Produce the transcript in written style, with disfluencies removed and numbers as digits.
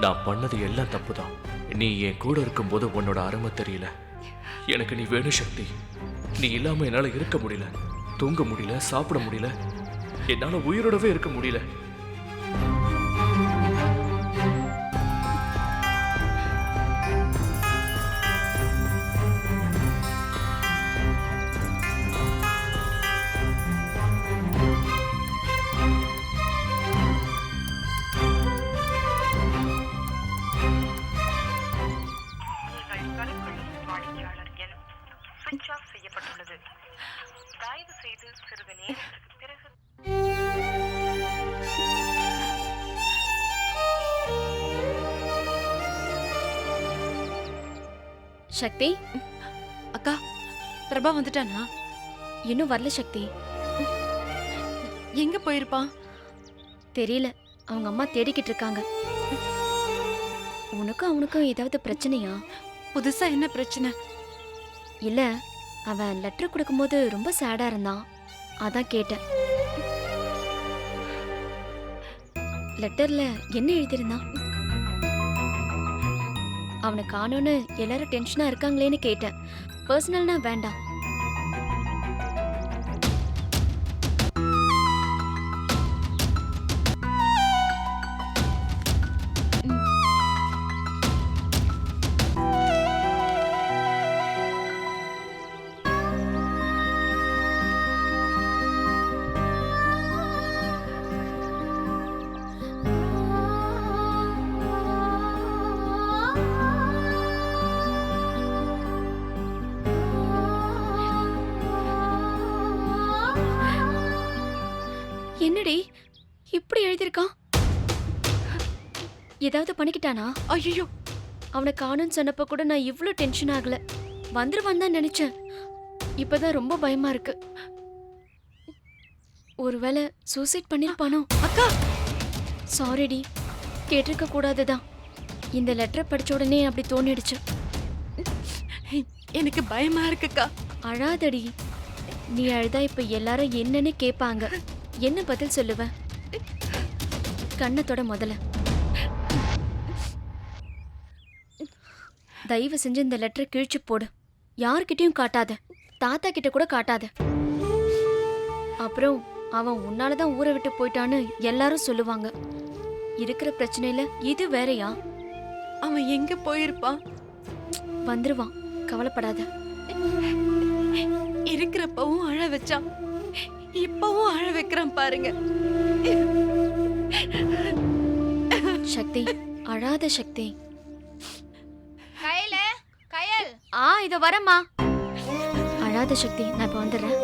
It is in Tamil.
நான் பண்ணது எல்லாம் தப்புதான். நீ என் கூட இருக்கும்போது உன்னோட அருமை தெரியல. எனக்கு நீ வேணும் சக்தி. நீ இல்லாம என்னால இருக்க முடியல, தூங்க முடியல, சாப்பிட முடியல, என்னால உயிரோடவே இருக்க முடியல. தயவு செய்து சிறிது நேரத்துக்கு பிறகு சக்தி, அக்கா, பிரபா வந்துட்டானா? இன்னும் வரல சக்தி. எங்க போயிருப்பான்? தெரியல, அவங்க அம்மா தேடிக்கிட்டு இருக்காங்க. உனக்கும் அவனுக்கும் ஏதாவது பிரச்சனையா? புதுசா என்ன பிரச்சனை? இல்ல, அவன் லெட்டர் கொடுக்கும்போது ரொம்ப சேடா இருந்தான், அதான் கேட்டேன். லெட்டர்ல என்ன எழுதியிருந்தான்? அவனை காணோன்னு எல்லாரும் டென்ஷனா இருக்காங்களேன்னு கேட்டேன். பர்சனல்னா வேண்டாம். என்னடி இப்படி எழுதியிருக்கான்? ஏதாவது பண்ணிக்கிட்டானா? ஐயோ, அவனை காணும்னு சொன்னப்ப கூட நான் இவ்ளோ டென்ஷன் ஆகல. வந்துருவான் தான் நினைச்சேன். இப்பதான் ரொம்ப பயமா இருக்கு. ஒருவேளை சூசைட் பண்ணிருப்பானோ? அக்கா, சாரிடி, கேட்டிருக்க கூடாதுதான். இந்த லெட்டரை படிச்ச உடனே அப்படி தோணிடுச்சு. எனக்கு பயமா இருக்குக்கா. அழாதடி. நீ அழுதா இப்ப எல்லாரும் என்னன்னு கேட்பாங்க. என்ன பதில் சொல்லுவ? கண்ணத்தோட முதல்ல தயவு செஞ்சு இந்த லெட்டரை கிழிச்சு போடு. யார்கிட்டயும் காட்டாத, தாத்தா கிட்ட கூட காட்டாத. அப்புறம் அவன் உன்னாலதான் ஊரை விட்டு போயிட்டான்னு எல்லாரும் சொல்லுவாங்க. இருக்கிற பிரச்சனையில இது வேறயா? அவன் எங்க போயிருப்பான்? வந்துருவான், கவலைப்படாத. இருக்கிறப்பவும் அழ வச்சான், இப்பவும் அழ வைக்கிறான் பாருங்க. சக்தி, அழாத சக்தி. கயல், இதோ வரேம்மா. அழாத சக்தி, நான் இப்ப வந்துடுறேன்.